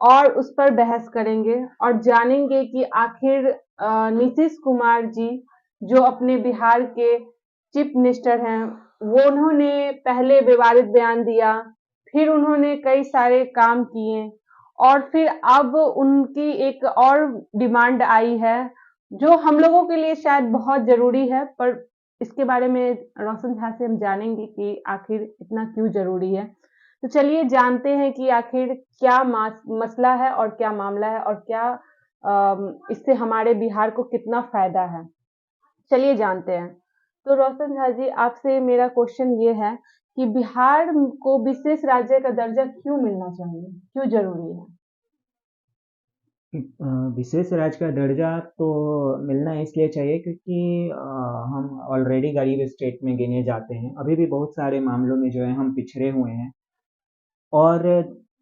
और उस पर बहस करेंगे और जानेंगे कि आखिर नीतीश कुमार जी जो अपने बिहार के चीफ मिनिस्टर हैं, वो उन्होंने पहले विवादित बयान दिया, फिर उन्होंने कई सारे काम किए और फिर अब उनकी एक और डिमांड आई है, जो हम लोगों के लिए शायद बहुत ज़रूरी है, पर इसके बारे में रोशन झा से हम जानेंगे कि आखिर इतना क्यों ज़रूरी है। तो चलिए जानते हैं कि आखिर क्या मसला है और क्या मामला है और क्या इससे हमारे बिहार को कितना फ़ायदा है। चलिए जानते हैं। तो रोशन झा जी आपसे मेरा क्वेश्चन ये है कि बिहार को विशेष राज्य का दर्जा क्यों मिलना चाहिए? क्यों ज़रूरी है? विशेष राज्य का दर्जा तो मिलना इसलिए चाहिए क्योंकि हम ऑलरेडी गरीब स्टेट में गिने जाते हैं। अभी भी बहुत सारे मामलों में जो है हम पिछड़े हुए हैं। और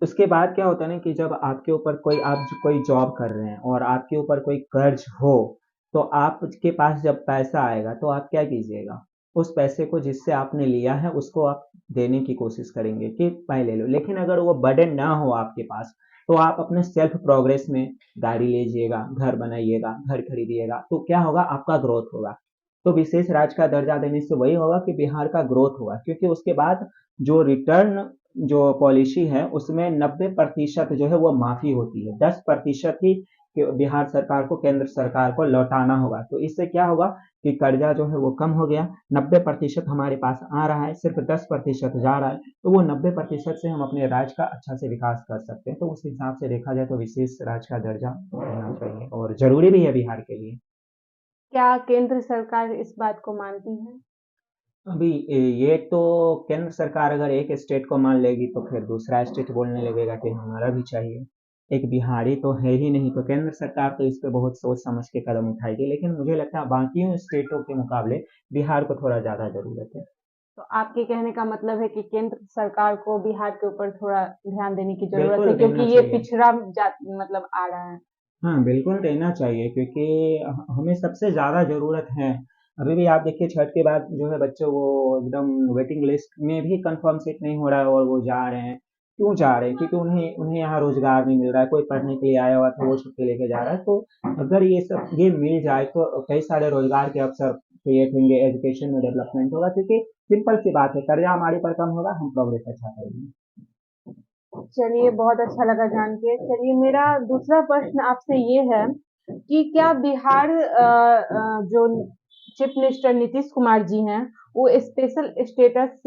उसके बाद क्या होता है ना कि जब आपके ऊपर कोई जॉब कर रहे हैं और आपके ऊपर कोई कर्ज हो, तो आपके पास जब पैसा आएगा तो आप क्या कीजिएगा? उस पैसे को जिससे आपने लिया है उसको आप देने की कोशिश करेंगे कि मैं ले लो। लेकिन अगर वो बर्डन ना हो आपके पास, तो आप अपने सेल्फ प्रोग्रेस में गाड़ी लीजिएगा, घर बनाइएगा, घर खरीदिएगा, तो क्या होगा? आपका ग्रोथ होगा। तो विशेष राज्य का दर्जा देने से वही होगा कि बिहार का ग्रोथ होगा, क्योंकि उसके बाद जो रिटर्न जो पॉलिसी है उसमें 90% जो है वो माफी होती है। 10% ही बिहार सरकार को, केंद्र सरकार को लौटाना होगा। तो इससे क्या होगा कि कर्जा जो है वो कम हो गया। 90% हमारे पास आ रहा है, सिर्फ 10% जा रहा है। तो वो 90% से हम अपने राज्य का अच्छा से विकास कर सकते हैं। तो उस हिसाब से देखा जाए तो विशेष राज्य का दर्जा रहना चाहिए और जरूरी भी है बिहार के लिए। क्या केंद्र सरकार इस बात को मानती है? अभी ये तो केंद्र सरकार अगर एक स्टेट को मान लेगी तो फिर दूसरा स्टेट बोलने लगेगा कि हमारा भी चाहिए। एक बिहारी तो है ही नहीं, तो केंद्र सरकार तो इस पे बहुत सोच समझ के कदम उठाएगी। लेकिन मुझे लगता है बाकी स्टेटों के मुकाबले बिहार को थोड़ा ज्यादा जरूरत है। तो आपके कहने का मतलब है कि केंद्र सरकार को बिहार के ऊपर थोड़ा ध्यान देने की ज़रूरत है बिल्कुल क्योंकि देना ये चाहिए। पिछड़ा जा मतलब आ रहा है। हाँ, बिल्कुल देना चाहिए क्योंकि हमें सबसे ज़्यादा ज़रूरत है। अभी भी आप देखिए छठ के बाद जो है बच्चों वो एकदम वेटिंग लिस्ट में भी कंफर्म सीट नहीं हो रहा है और वो जा रहे हैं। क्यों जा रहे हैं? क्योंकि उन्हें उन्हें यहाँ रोज़गार नहीं मिल रहा है। कोई पढ़ने के लिए आया हुआ था वो छुट्टी लेके जा रहा है। तो अगर ये मिल जाए तो कई सारे रोज़गार के अवसर क्रिएट होंगे, एजुकेशन में डेवलपमेंट होगा, क्योंकि सिंपल सी बात है, कर्जा हमारे पर कम होगा, हम प्रोग्रेस अच्छा करेंगे। चलिए बहुत अच्छा लगा जान के। चलिए मेरा दूसरा प्रश्न आपसे ये है कि क्या बिहार जो चीफ मिनिस्टर नीतीश कुमार जी हैं, वो स्पेशल स्टेटस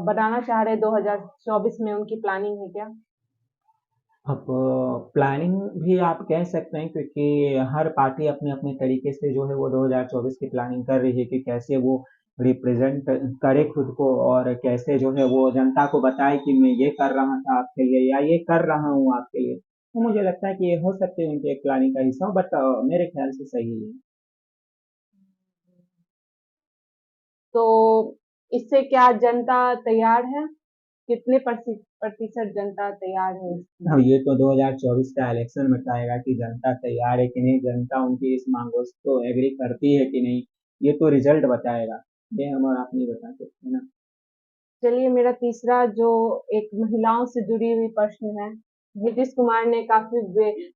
बनाना चाह रहे हैं 2024 में, उनकी प्लानिंग है क्या? अब प्लानिंग भी आप कह सकते हैं क्योंकि हर पार्टी अपने अपने तरीके से जो है वो 2024 की प्लानिंग कर रही है कि कैसे वो रिप्रेजेंट करे खुद को और कैसे जो है वो जनता को बताए कि मैं ये कर रहा था आपके लिए या ये कर रहा हूँ आपके लिए। तो मुझे लगता है कि ये हो सकते हैं उनके एक प्लानिंग का हिस्सा, बट मेरे ख्याल से सही है। तो इससे क्या जनता तैयार है? कितने प्रतिशत जनता तैयार है इसमें? अब ये तो 2024 का इलेक्शन बताएगा कि जनता तैयार है कि नहीं, जनता उनकी इस मांगों को एग्री करती है कि नहीं। ये तो रिजल्ट बताएगा, ये हम और आप नहीं बता सकते ना। चलिए मेरा तीसरा जो एक महिलाओं से जुड़ी हुई प्रश्न है। नीतीश कुमार ने काफी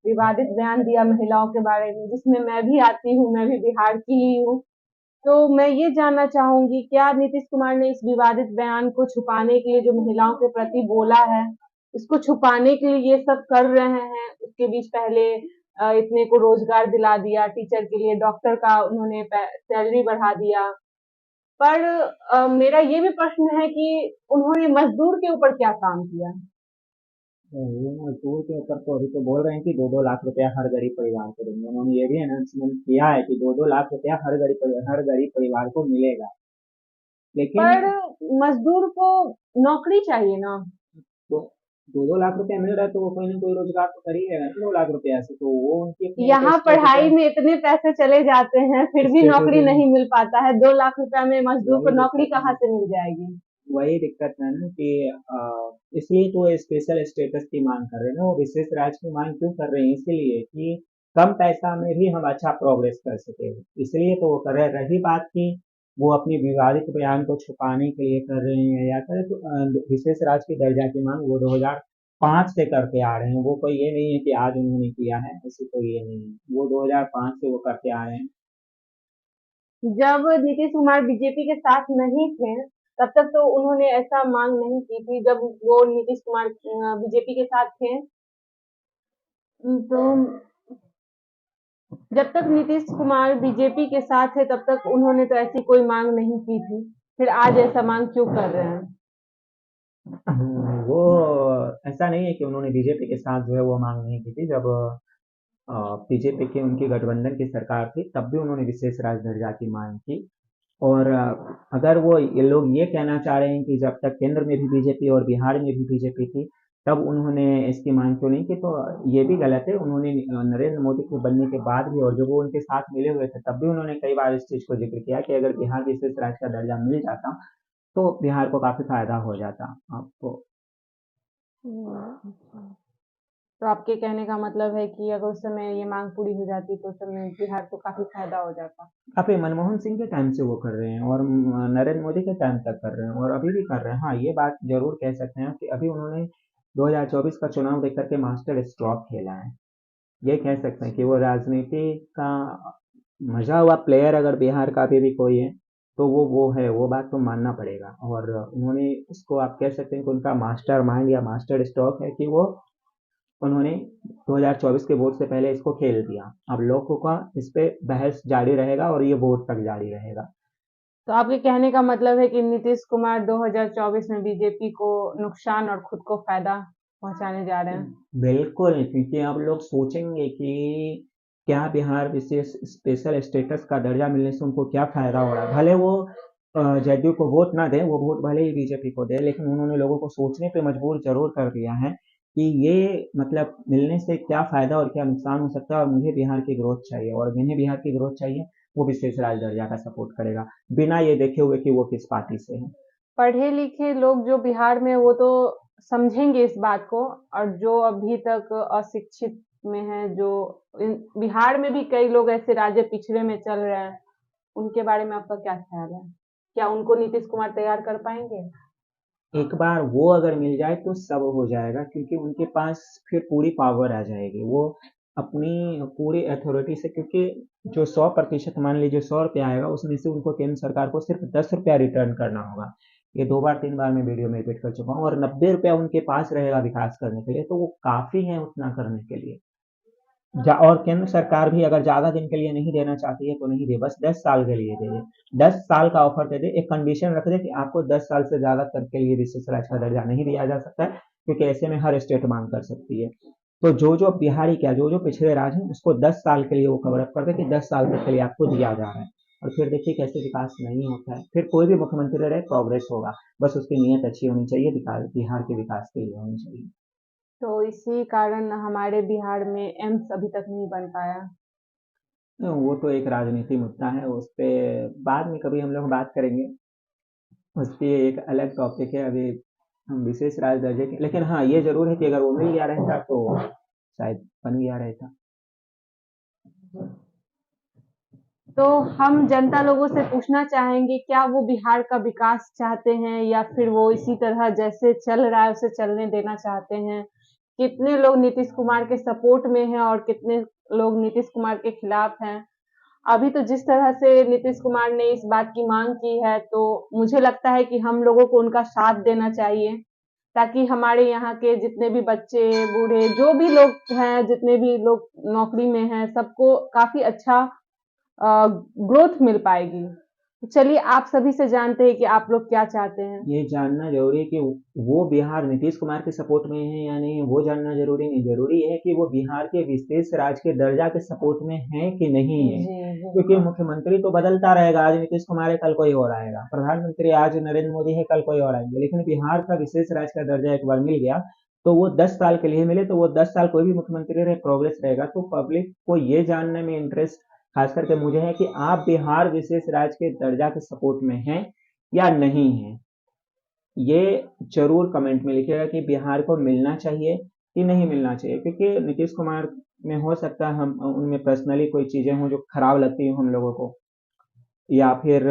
विवादित बयान दिया महिलाओं के बारे में, जिसमें मैं भी आती हूँ, मैं भी बिहार की ही हूँ। तो मैं ये जानना चाहूंगी, क्या नीतीश कुमार ने इस विवादित बयान को छुपाने के लिए जो महिलाओं के प्रति बोला है, इसको छुपाने के लिए ये सब कर रहे हैं? उसके बीच पहले इतने को रोजगार दिला दिया, टीचर के लिए, डॉक्टर का उन्होंने सैलरी बढ़ा दिया, पर मेरा ये भी प्रश्न है कि उन्होंने मजदूर के ऊपर क्या काम किया? तो ये मजदूर के ऊपर तो अभी तो बोल रहे हैं कि 2-2 लाख रुपया हर गरीब परिवार को देंगे। उन्होंने ये भी अनाउंसमेंट किया है कि 2-2 लाख रुपया हर गरीब परिवार को मिलेगा। लेकिन पर मजदूर को नौकरी चाहिए ना। तो 2-2 लाख रुपया मिल रहा है तो वो कोई ना कोई रोजगार तो कर ही लेगा ना 2 लाख रुपया से। तो वो उनकी अपनी एक यहाँ पढ़ाई स्ट्रेटेजी में इतने पैसे चले जाते हैं, फिर भी नौकरी स्ट्रेटेजी नहीं मिल पाता है। 2 लाख रुपया में मजदूर को वही नौकरी दिक्कत है कहाँ ना। से मिल जाएगी? वही दिक्कत है ना कि इसलिए तो स्पेशल स्टेटस की मांग कर रहे हैं ना। वो विशेष राज्य की मांग क्यों कर रहे हैं? इसीलिए कि कम पैसा में भी हम अच्छा प्रोग्रेस कर सके, इसलिए तो वो कर रहे हैं। रही बात की वो अपनी विवादित बयान को छुपाने के लिए कर रहे हैं या करे तो विशेष राज्य की दर्जा की मांग वो 5 से करते आ रहे हैं। वो कोई ये नहीं है कि आज उन्होंने किया है, ऐसी कोई ये नहीं है। वो 2005 से वो करते आ रहे हैं। जब नीतीश कुमार बीजेपी के साथ नहीं थे, तब तक तो उन्होंने ऐसा मांग नहीं की थी। जब वो नीतीश कुमार बीजेपी के साथ थे, तो जब तक नीतीश कुमार बीजेपी के साथ थे, तब तक उन्होंने तो ऐसी कोई मांग नहीं की थी। फिर आज ऐसा मांग क्यों कर रहे हैं? वो ऐसा नहीं है कि उन्होंने बीजेपी के साथ जो है वो मांग नहीं की थी। जब बीजेपी की उनकी गठबंधन की सरकार थी, तब भी उन्होंने विशेष राज दर्जा की मांग की। और अगर वो ये लोग ये कहना चाह रहे हैं कि जब तक केंद्र में भी बीजेपी और बिहार में भी बीजेपी थी, तब उन्होंने इसकी मांग क्यों नहीं की, तो ये भी गलत है। उन्होंने नरेंद्र मोदी के बनने के बाद भी, और जब वो उनके साथ मिले हुए थे, तब भी उन्होंने कई बार इस चीज को जिक्र किया कि अगर बिहार विशेष राज्य का दर्जा मिल जाता तो बिहार को काफी फायदा हो जाता। आपको अच्छा। तो आपके कहने का मतलब है कि अगर उस समय ये मांग पूरी हो जाती, तो उस समय बिहार को काफी फायदा हो जाता। काफी मनमोहन सिंह के टाइम से वो कर रहे हैं, और नरेंद्र मोदी के टाइम तक कर रहे हैं, और अभी भी कर रहे हैं। हाँ, ये बात जरूर कह सकते हैं कि अभी उन्होंने 2024 का चुनाव देख करके मास्टर स्ट्रोक खेला है। ये कह सकते हैं कि वो राजनीति का मजा हुआ प्लेयर अगर बिहार का अभी भी कोई है, तो वो है। वो बात तो मानना पड़ेगा। और उन्होंने इसको आप कह सकते हैं कि उनका मास्टर माइंड या मास्टर स्ट्रोक है कि वो उन्होंने 2024 के वोट से पहले इसको खेल दिया। अब लोगों का इस पे बहस जारी रहेगा और ये वोट तक जारी रहेगा। तो आपके कहने का मतलब है कि नीतीश कुमार 2024 में बीजेपी को नुकसान और खुद को फायदा पहुंचाने जा रहे हैं। बिल्कुल, क्योंकि अब लोग सोचेंगे कि क्या बिहार विशेष स्पेशल स्टेटस का दर्जा मिलने से उनको क्या फायदा हो रहा है। भले वो जदयू को वोट ना दें, वो वोट भले ही बीजेपी को दे, लेकिन उन्होंने लोगों को सोचने पे मजबूर जरूर कर दिया है कि ये मतलब मिलने से क्या फायदा और क्या नुकसान हो सकता है, और मुझे बिहार की ग्रोथ चाहिए, और जिन्हें बिहार की ग्रोथ चाहिए वो विशेष राज्य दर्जा का सपोर्ट करेगा, बिना ये देखे हुए कि वो किस पार्टी से है। पढ़े लिखे लोग जो बिहार में, वो तो समझेंगे इस बात को। और जो अभी तक अशिक्षित में है, जो बिहार में भी कई लोग ऐसे राज्य पिछड़े में चल रहे हैं, उनके बारे में आपका क्या ख्याल है? क्या उनको नीतीश कुमार तैयार कर पाएंगे? एक बार वो अगर मिल जाए तो सब हो जाएगा, क्योंकि उनके पास फिर पूरी पावर आ जाएगी। वो अपनी पूरी अथॉरिटी से, क्योंकि जो 100% मान लीजिए 100 रुपया आएगा, उसमें से उनको केंद्र सरकार को सिर्फ 10 रुपया रिटर्न करना होगा। ये 2 बार 3 बार मैं वीडियो में रिपीट कर चुका हूँ। और 90 रुपया उनके पास रहेगा विकास करने के लिए, तो वो काफी है उतना करने के लिए। और केंद्र सरकार भी अगर ज्यादा दिन के लिए नहीं देना चाहती है तो नहीं दे, बस 10 साल के लिए दे दे। 10 साल का ऑफर दे दे, एक कंडीशन रख दे कि आपको 10 साल से ज्यादा तक के लिए विशेष राज्य का दर्जा नहीं दिया जा सकता है, क्योंकि ऐसे में हर स्टेट मांग कर सकती है। तो जो जो बिहारी, क्या जो जो पिछड़े राज्य हैं, उसको 10 साल के लिए वो कवर अप कर दे कि 10 साल तक के लिए आपको दिया जा रहा है। और फिर देखिए कैसे विकास नहीं होता है। फिर कोई भी मुख्यमंत्री रहे, प्रोग्रेस होगा। बस उसकी नीयत अच्छी होनी चाहिए, विकास बिहार के विकास के लिए होनी चाहिए। तो इसी कारण हमारे बिहार में एम्स अभी तक नहीं बन पाया। वो तो एक राजनीति मुद्दा है, उस पे बाद में कभी हम लोग बात करेंगे। उसकी एक अलग टॉपिक है। अभी हम विशेष राज दर्जे के, लेकिन हाँ ये जरूर है कि अगर वो मिल गया रहता तो शायद बन गया रहता। तो हम जनता लोगों से पूछना चाहेंगे, क्या वो बिहार का विकास चाहते हैं, या फिर वो इसी तरह जैसे चल रहा है उसे चलने देना चाहते हैं? कितने लोग नीतीश कुमार के सपोर्ट में हैं और कितने लोग नीतीश कुमार के खिलाफ हैं? अभी तो जिस तरह से नीतीश कुमार ने इस बात की मांग की है, तो मुझे लगता है कि हम लोगों को उनका साथ देना चाहिए, ताकि हमारे यहाँ के जितने भी बच्चे, बूढ़े, जो भी लोग हैं, जितने भी लोग नौकरी में हैं, सबको काफी अच्छा ग्रोथ मिल पाएगी। तो चलिए, आप सभी से जानते हैं कि आप लोग क्या चाहते हैं। ये जानना जरूरी है कि वो बिहार नीतीश कुमार के सपोर्ट में है या नहीं, वो जानना जरूरी नहीं। जरूरी है कि वो बिहार के विशेष राज्य के दर्जा के सपोर्ट में है कि नहीं है। जी जी। क्योंकि मुख्यमंत्री तो बदलता रहेगा, आज नीतीश कुमार है, कल कोई और आएगा। प्रधानमंत्री आज नरेंद्र मोदी है, कल कोई और आएंगे। लेकिन बिहार का विशेष राज्य का दर्जा एक बार मिल गया, तो वो 10 साल के लिए मिले, तो वो 10 साल कोई भी मुख्यमंत्री रहे, प्रोग्रेस रहेगा। तो पब्लिक को ये जानने में इंटरेस्ट खास करके मुझे है कि आप बिहार विशेष राज्य के दर्जा के सपोर्ट में हैं या नहीं है। ये जरूर कमेंट में लिखिएगा कि बिहार को मिलना चाहिए कि नहीं मिलना चाहिए। क्योंकि नीतीश कुमार में हो सकता है हम उनमें पर्सनली कोई चीजें हों जो खराब लगती हो हम लोगों को, या फिर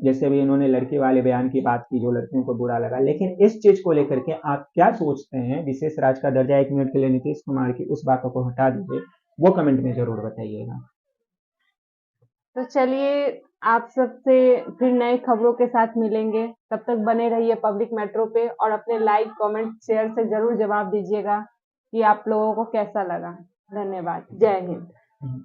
जैसे भी इन्होंने लड़की वाले बयान की बात की जो लड़कियों को बुरा लगा, लेकिन इस चीज को लेकर के आप क्या सोचते हैं? विशेष राज का दर्जा 1 मिनट के लिए नीतीश कुमार की उस बातों को हटा दीजिए, वो कमेंट में जरूर बताइएगा। तो चलिए, आप सबसे फिर नए खबरों के साथ मिलेंगे। तब तक बने रहिए पब्लिक मेट्रो पे और अपने लाइक, कमेंट, शेयर से जरूर जवाब दीजिएगा कि आप लोगों को कैसा लगा। धन्यवाद। जय हिंद।